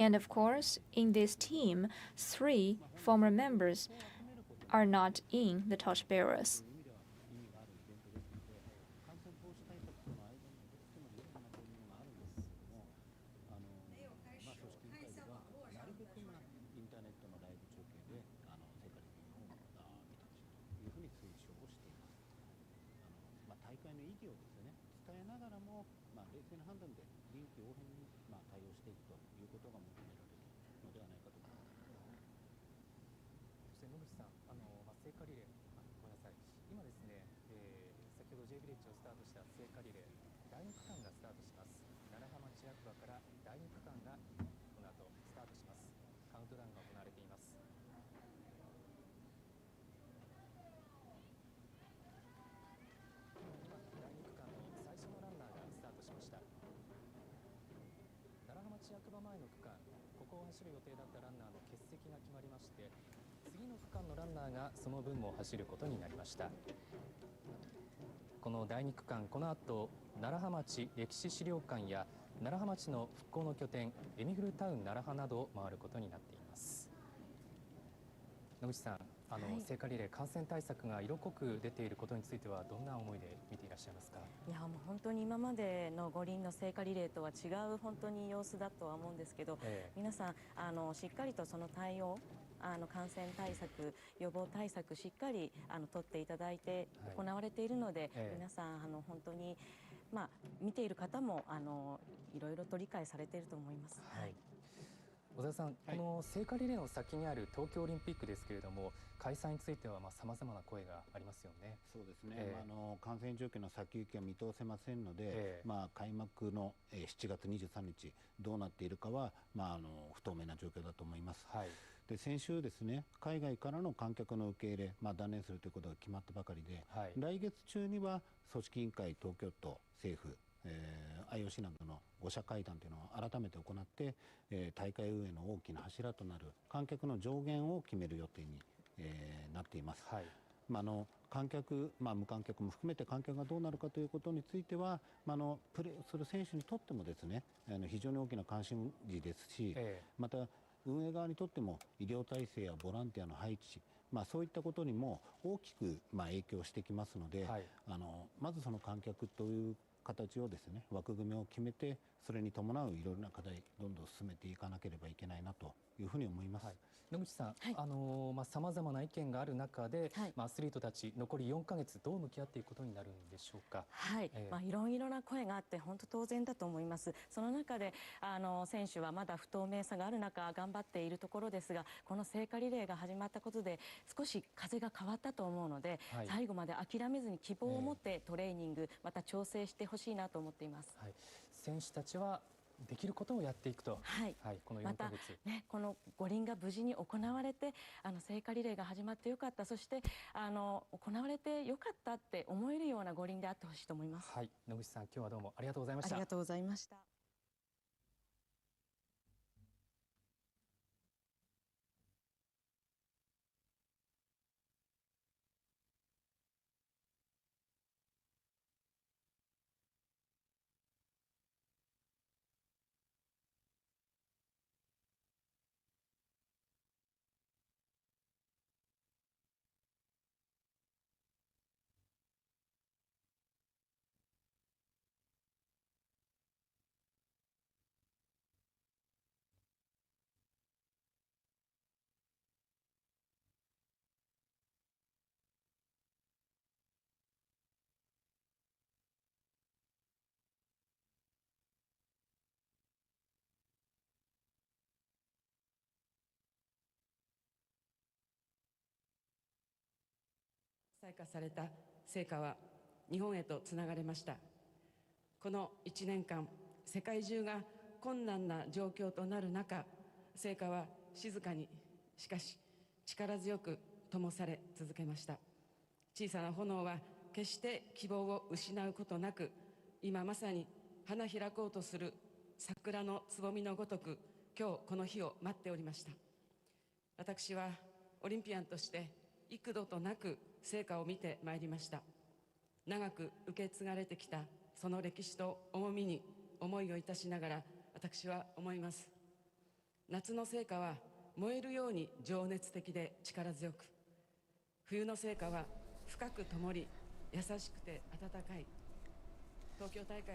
And of course, in this team, 3 former members are not in the torchbearers. 区間、ここを走る予定だったランナーの欠席が決まりまして、次の区間のランナーがその分も走ることになりました。この第2区間、この後楢葉町歴史資料館や楢葉町の復興の拠点エミフルタウン楢葉などを回ることになっています。野口さん、聖火リレー感染対策が色濃く出ていることについてはどんな思いで見ていらっしゃいますか？いやもう本当に今までの五輪の聖火リレーとは違う本当に様子だとは思うんですけど、皆さんしっかりとその対応感染対策、予防対策しっかり取っていただいて行われているので、皆さん本当に見ている方もいろいろと理解されていると思います。小澤さん、この聖火リレーの先にある東京オリンピックですけれども、開催についてはさまざまな声がありますよね。そうですね、感染状況の先行きは見通せませんので、開幕の7月23日どうなっているかは、不透明な状況だと思います。で先週ですね、海外からの観客の受け入れ、断念するということが決まったばかりで、来月中には組織委員会、東京都、政府、IOC などの5者会談というのを改めて行って、大会運営の大きな柱となる観客の上限を決める予定に、なっています。観客、無観客も含めて観客がどうなるかということについては、プレーする選手にとってもですね、非常に大きな関心事ですし、また運営側にとっても医療体制やボランティアの配置、そういったことにも大きく影響してきますので、まずその観客という形をですね、枠組みを決めて、それに伴ういろいろな課題どんどん進めていかなければいけないなというふうに思います。野口さん、さまざまな意見がある中で、アスリートたち残り4ヶ月どう向き合っていくことになるんでしょうか？いろいろな声があって本当当然だと思います。その中で選手はまだ不透明さがある中頑張っているところですが、この聖火リレーが始まったことで少し風が変わったと思うので、最後まで諦めずに希望を持ってトレーニングまた調整してほしいなと思っています。選手たちはできることをやっていくと、この4ヶ月、この五輪が無事に行われて聖火リレーが始まってよかった、そして行われてよかったって思えるような五輪であってほしいと思います。野口さん、今日はどうもありがとうございました。ありがとうございました。採火された聖火は日本へとつながれました。この1年間、世界中が困難な状況となる中、聖火は静かにしかし力強く灯され続けました。小さな炎は決して希望を失うことなく、今まさに花開こうとする桜のつぼみのごとく、今日この日を待っておりました。私はオリンピアンとして幾度となく聖火を見てまいりました。長く受け継がれてきたその歴史と重みに思いをいたしながら、私は思います。夏の聖火は燃えるように情熱的で力強く、冬の聖火は深く灯り優しくて温かい。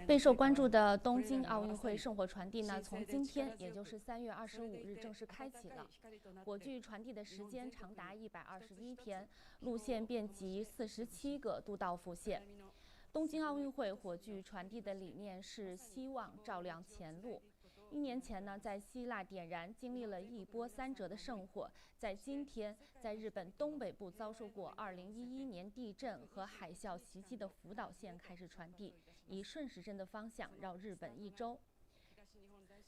备受关注的东京奥运会圣火传递呢，从今天也就是3月25日正式开启了。火炬传递的时间长达121天，路线遍及47个都道府县。东京奥运会火炬传递的理念是希望照亮前路。1年前呢，在希腊点燃，经历了一波三折的圣火，在今天，在日本东北部遭受过2011年地震和海啸袭击的福岛县开始传递，以顺时针的方向绕日本1周。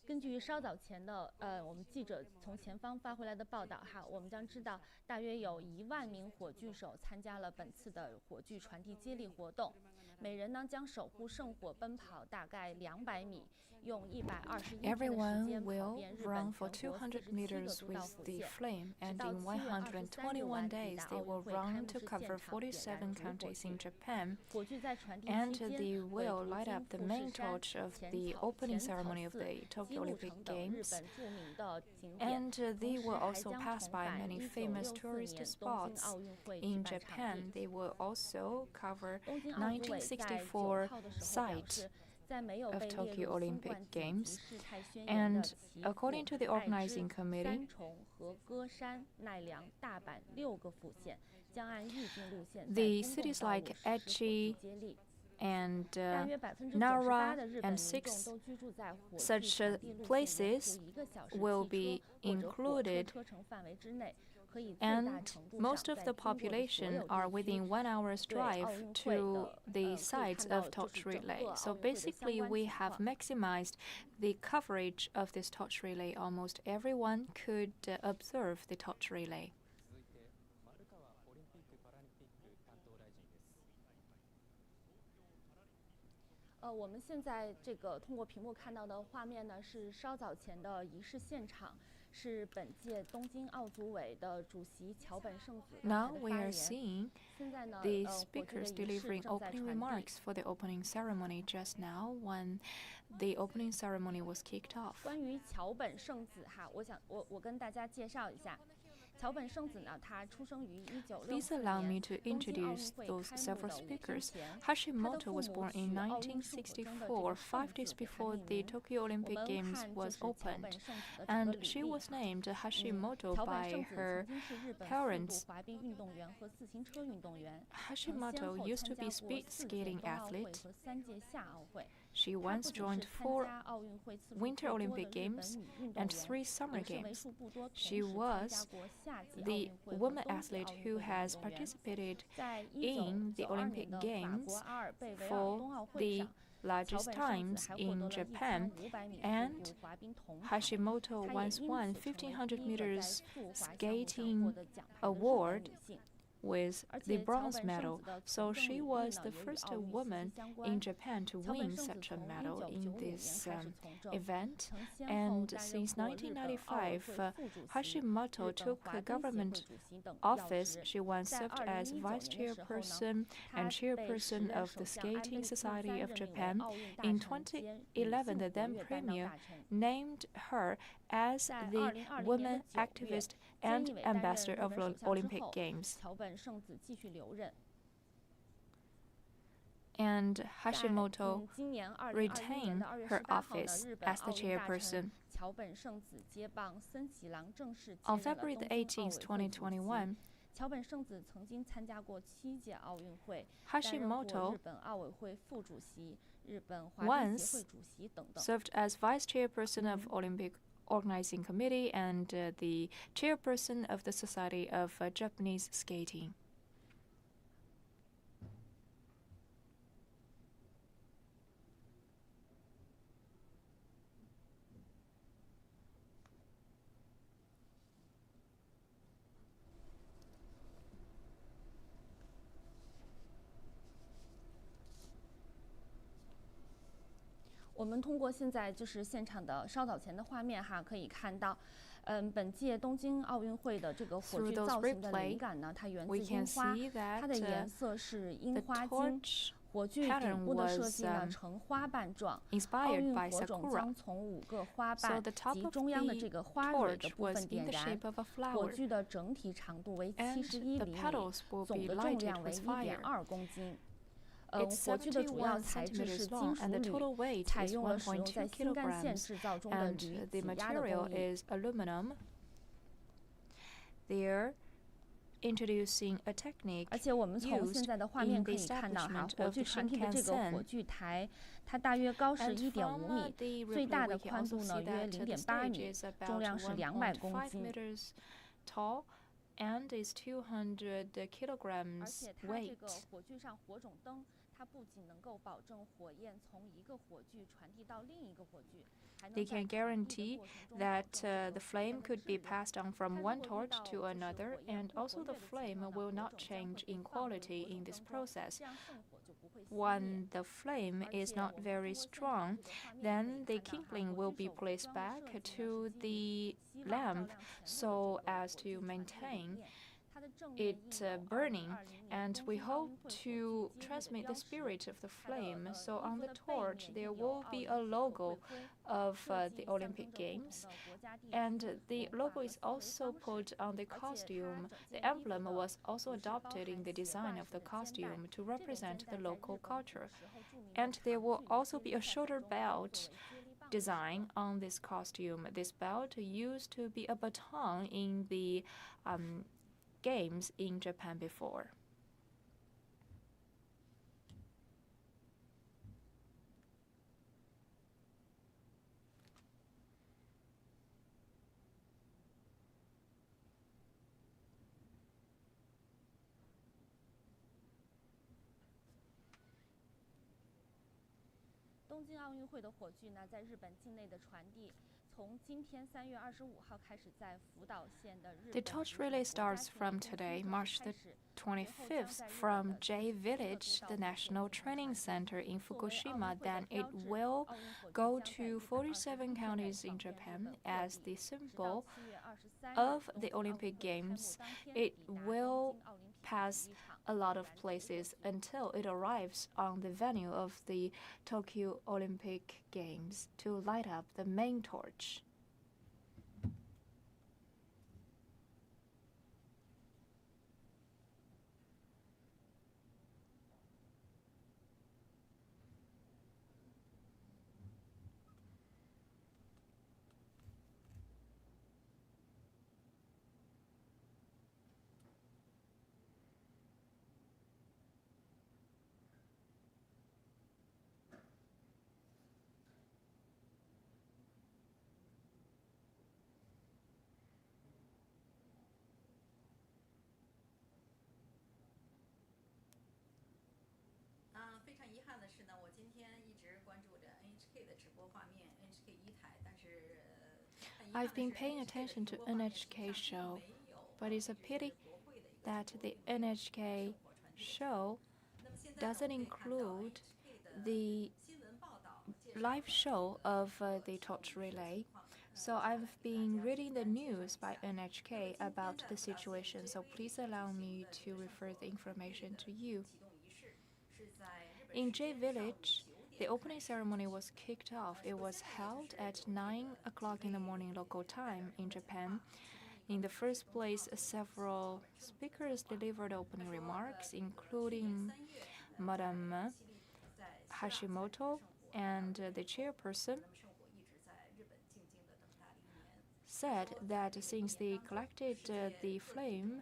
根据稍早前的我们记者从前方发回来的报道我们将知道大约有1万名火炬手参加了本次的火炬传递接力活动。每人呢将守护圣火奔跑大概200米，用121天的时间 Everyone 跑 will 遍日 run 本 for 全国200 47个 meters 都道 with 府 the 县， flame, 直 and 到 in 7月23日 121 晚抵 days 达 they 奥运 will 会开 run 幕 to 式 cover 现场点燃 47 主火 counties in 炬。 Japan. 火炬在传递 And 期间 they 会 will 途 light 经 up the 富 main 士山、 torch of 浅 the 草 opening 浅草 ceremony of 寺、 the 姬 Tokyo 路 Olympic 城等日 Games. 本著名的景点， And 同 they 时 will 还 also 将 pass 重 by 返 many 1964 famous 年 tourist 东京 spots 奥运会举 in 办场 Japan. 地。 They will also cover 东京奥组委在9 1964号的时候表 site 示，在没有 of 被列 Tokyo 入新 Olympic 冠紧急 Games. 事态宣言的 And 岐 according to 阜、 the 爱 organizing 知、 committee, 三重和歌山、奈良、大阪6个府县将按预定路线在 the 公共 cities 道路 like 实施火炬 Aichi 接力。 and 大约 98% Nara 的日 and 本民众 six 都居住在火炬 such 传递路线沿 places 途1个小时 will 汽 be 车或者火车 included, 车程范围之内，可以最大 and 程度 most 上 of 在 the 中国的所 population 有 are 地区 within 1 hour's 对奥 drive 运会 to 的 the 可以 sites 看到 of 就 torch 是整 relay. 个 So 奥运会的相 basically, 关 we 情 have 况。 maximized the coverage of this torch relay. Almost everyone could observe the torch relay. 続いて丸川オリンピック・パラリンピック担当大臣です。我们现在这个通过屏幕看到的画面呢，是稍早前的仪式现场，是本届东京奥组委的主席桥本圣子刚 Now 才的 we 发 are 言。 seeing 现在呢， the 火炬的 speakers 仪式 delivering 正在 opening 传递。 remarks for the opening ceremony just now when the opening ceremony was kicked off. 关于桥本圣子哈，我跟大家介绍一下。 桥本圣子呢，她出生于 Please 1964 allow me 年 to 东京奥运 introduce 会 those 开幕 several 的5天 speakers. 前，她的 Hashimoto 父 was 母 born 取 in 奥运圣火中的这 1964, 个 5 圣 days 字给她 before 命 the 名。 Tokyo 我 Olympic 们 Games 看就 was 是桥 opened, 本圣子的整个 and 履 she 历 was 哈。 named Hashimoto 桥本 by 圣子 her 曾经是日本速度 parents. 滑冰运动员和自行车运动员，曾先 Hashimoto 后 used 参 to 加 be 过 speed 4届 skating 冬奥会 athlete. 和3届夏奥会。 She 她 once 不仅 joined 是参 4加奥运会次数 Winter 最多的 Olympic 日本 Games 女运动 and 员， 3 summer 也是为 games. 数不多 She 同时参加 was 过夏季奥 the 运会和 woman 冬季 athlete 奥运 who 会的 has 运动员。 participated 在 in the 1992 年 Olympic 的法 Games 国阿尔贝维尔 for 冬奥会 the 上， largest 桥本圣子 times 还获 in 得了 Japan, 1500米 and 速度滑冰铜牌。 Hashimoto 她也 once 因 won 此成为 1500第一个在 meters 速滑项目上获 skating 得奖牌的日本 award 女性。 with 而 the 且桥 bronze 本圣 medal. 子的 So 从政 she 履历 was 呢 the 也与 first 奥运息息 woman 相 in 关。 Japan to 桥本 win 圣子 such a 从 medal in 1995 年 this 开始从政， event, 曾先后 and 担 since 任过日本奥委 1995, 会副主席、 Hashimoto 日本 took 滑 the 冰协会 government 主席等要 office. 职。 She once 在 served as 2019 vice 年的时候呢， chairperson 她 and 被时 chairperson 任 of 首 the 相安倍 Skating 晋 Society 三 of 任命为 Japan. 奥运大 In 臣兼女性 2011, the 活 then 跃担当 premier 大臣。 named her as 在 the 2020年的 woman 9月， activist 菅 and 义伟担任 ambassador 日 of 本首相之 Olympic 后， Games. 桥本圣子继续留任。 And 在 Hashimoto 今年2021年 retained 的2月 her 18号呢， office 日本 as the 奥运大臣 chairperson. 桥本圣子接棒森喜朗正式接 On 任了 February 东 the 京奥 18th, 委会主席。 2021, 桥本圣子曾经参加过7届奥运会，担任过 Hashimoto 日本奥委会副主席、日本滑冰协会主席等等。 served as vice chairperson of Olympic Organizing Committee and the chairperson of the Society of Japanese Skating. 我们通过现在就是现场的稍早前的画面哈，可以看到，本届东京奥运会的这个火炬造型的灵感呢，它源自樱花，它的颜色是樱花金。 火炬顶部的设计呢呈花瓣状，奥运火种将从5个花瓣及中央的这个花蕊的部分点燃。火炬的整体长度为71厘米，总的重量为1.2公斤。火炬的主要材质是金属铝，采用了使用在新干线制造中的铝挤压的工艺。 Introducing a technique 而且我们从现在的画面可以看到哈，火炬传递的这个火炬台，它大约高是1.5米，最大的宽度呢约0.8米，重量是200公斤。 tall and is 200 kilograms 而且它 weight. 这个火炬上火种灯，它不仅能够保证火焰从一个火炬传递到另一个火炬，还能 They 在 can 传递的 guarantee 过程中保 that 证 the 火 flame 焰的 could be 质量。 passed on from 它 one 如果遇 torch 到 to 就是 another, 火焰 and 不活 also 跃 the 的情 flame 况呢， will 火 not 种将会 change 被 in 放入 quality 火 in 种 this 当中， process. 这样圣火就不会 when the flame is not very strong, then the kindling will be placed back to the lamp so as to maintain it burning, and we hope to transmit the spirit of the flame. So on the torch there will be a logo of the Olympic Games, and the logo is also put on the costume. The emblem was also adopted in the design of the costume to represent the local culture, and there will also be a shoulder belt design on this costume. This belt used to be a baton in the games in Japan before. The torch relay starts from today, March the 25th, from J Village, the National Training Center in Fukushima. Then it will go to 47 counties in Japan as the symbol of the Olympic Games. It will pass a lot of places until it arrives on the venue of the Tokyo Olympic Games to light up the main torch. I've been paying attention to NHK show, but it's a pity that the NHK show doesn't include the live show of the torch relay. So I've been reading the news by NHK about the situation, so please allow me to refer the information to you. In J Village, the opening ceremony was kicked off. It was held at 9 o'clock in the morning local time in Japan. In the first place, several speakers delivered opening remarks, including Madame Hashimoto, and the chairperson said that since they collected the flame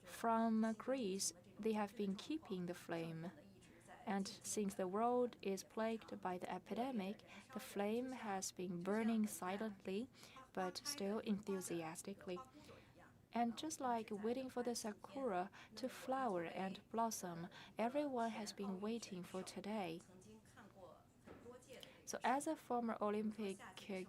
from Greece, they have been keeping the flame. And since the world is plagued by the epidemic, the flame has been burning silently, but still enthusiastically. And just like waiting for the sakura to flower and blossom, everyone has been waiting for today. So as a former Olympic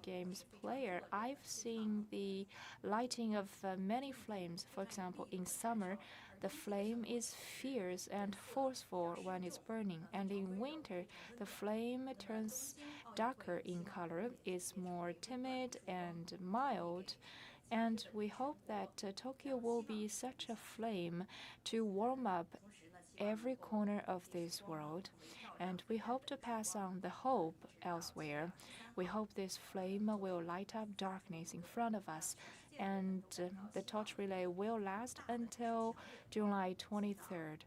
Games player, I've seen the lighting of many flames. For example, in summer, the flame is fierce and forceful when it's burning, and in winter, the flame turns darker in color, is more timid and mild. And we hope that Tokyo will be such a flame to warm up every corner of this world, and we hope to pass on the hope elsewhere. We hope this flame will light up darkness in front of us, and the torch relay will last until July 23rd.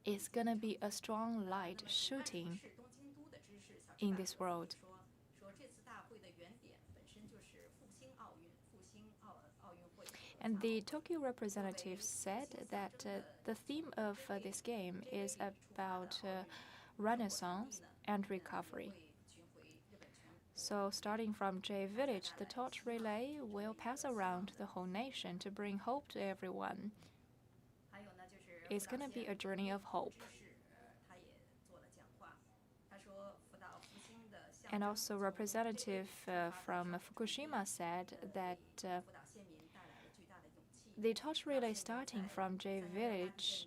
It's gonna be a strong light shooting in this world. And the Tokyo representative said that the theme of this game is about renaissance and recovery. So starting from J Village, the torch relay will pass around the whole nation to bring hope to everyone. It's going to be a journey of hope. And also representative from Fukushima said that the torch relay starting from J Village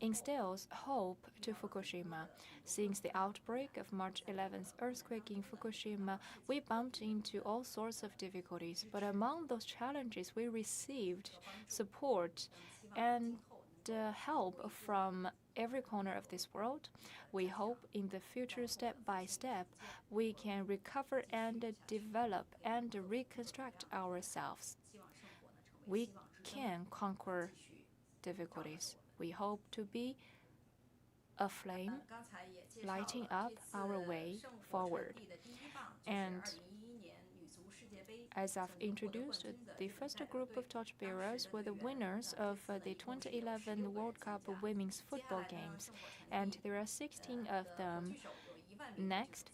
instills hope to Fukushima. Since the outbreak of March 11th earthquake in Fukushima, we bumped into all sorts of difficulties, but among those challenges, we received support and help from every corner of this world. We hope in the future, step by step, we can recover and develop and reconstruct ourselves. We can conquer difficulties. We hope to be a flame lighting up our way forward. And as I've introduced, the first group of torchbearers were the winners of the 2011 World Cup Women's Football Games, and there are 16 of them. Next,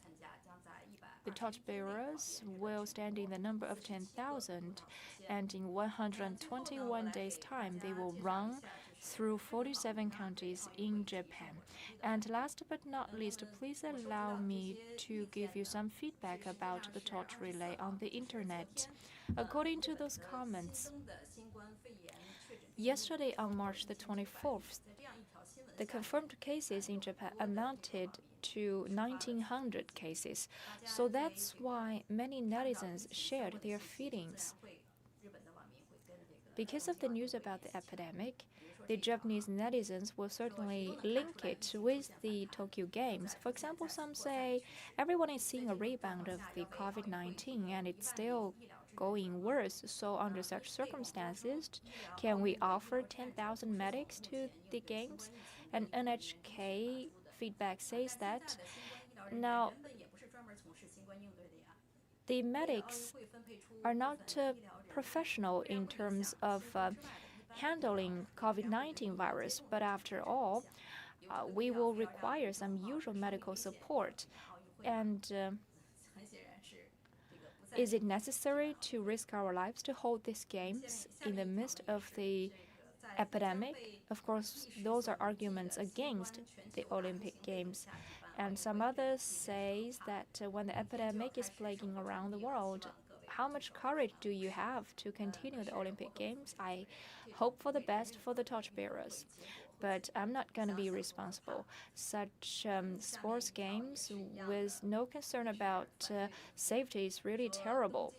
the torchbearers will stand in the number of 10,000, and in 121 days' time, they will run through 47 counties in Japan. And last but not least, please allow me to give you some feedback about the torch relay on the internet. According to those comments, yesterday on March the 24th, the confirmed cases in Japan amounted to 1,900 cases. So that's why many netizens shared their feelings. Because of the news about the epidemic, the Japanese netizens will certainly link it with the Tokyo Games. For example, some say everyone is seeing a rebound of the COVID-19 and it's still going worse. So under such circumstances, can we offer 10,000 medics to the games? And NHK feedback says that now the medics are not professional in terms of handling COVID-19 virus, but after all, we will require some usual medical support. And is it necessary to risk our lives to hold these games in the midst of the epidemic? Of course, those are arguments against the Olympic Games. And some others say that when the epidemic is plaguing around the world, how much courage do you have to continue the Olympic Games? I hope for the best for the torchbearers, but I'm not going to be responsible. Such sports games with no concern about safety is really terrible.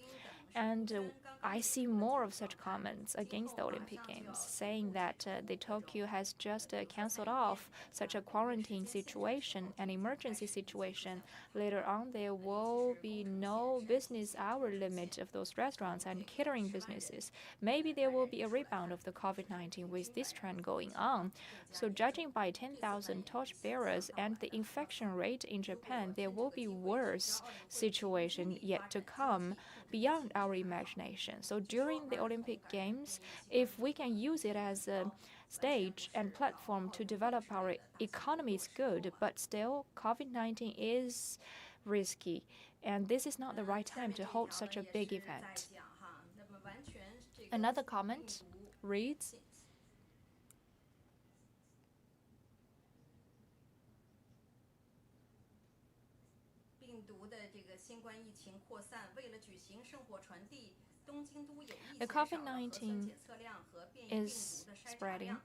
And I see more of such comments against the Olympic Games, saying that the Tokyo has just cancelled off such a quarantine situation, an emergency situation. Later on, there will be no business hour limit of those restaurants and catering businesses. Maybe there will be a rebound of the COVID-19 with this trend going on. So judging by 10,000 torchbearers and the infection rate in Japan, there will be worse situation yet to come beyond our imagination. So during the Olympic Games, if we can use it as a stage and platform to develop our economy is good, but still COVID-19 is risky, and this is not the right time to hold such a big event. Another comment reads, the COVID-19 is spreading.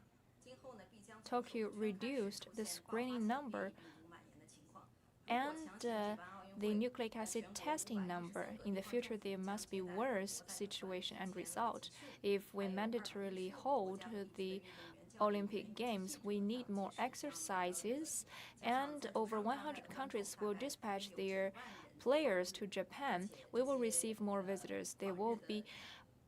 Tokyo reduced the screening number and the nucleic acid testing number. In the future, there must be worse situation and result. If we mandatorily hold the Olympic Games, we need more exercises, and over 100 countries will dispatch their players to Japan. We will receive more visitors. There will be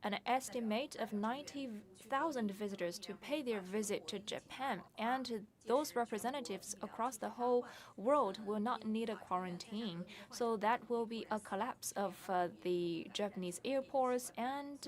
an estimate of 90,000 visitors to pay their visit to Japan, and those representatives across the whole world will not need a quarantine. So that will be a collapse of the Japanese airports, and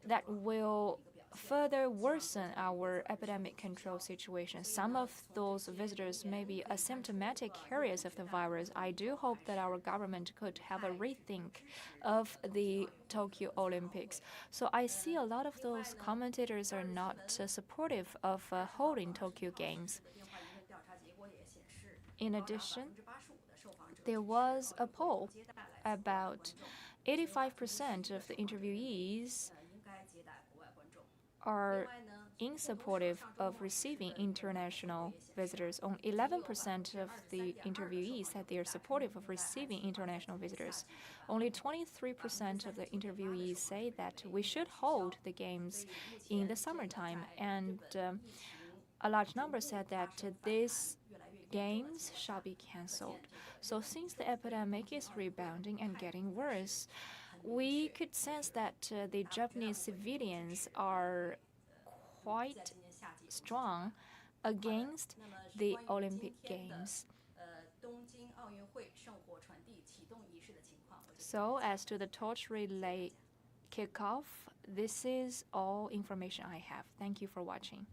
that will further worsen our epidemic control situation. Some of those visitors may be asymptomatic carriers of the virus. I do hope that our government could have a rethink of the Tokyo Olympics. So I see a lot of those commentators are not supportive of holding Tokyo Games. In addition, there was a poll about 85% of the interviewees are in supportive of receiving international visitors. Only 11% of the interviewees said they are supportive of receiving international visitors. Only 23% of the interviewees say that we should hold the games in the summertime, and a large number said that these games shall be cancelled. So since the epidemic is rebounding and getting worse, we could sense that the Japanese civilians are quite strong against the Olympic Games. So as to the torch relay kickoff, this is all information I have. Thank you for watching.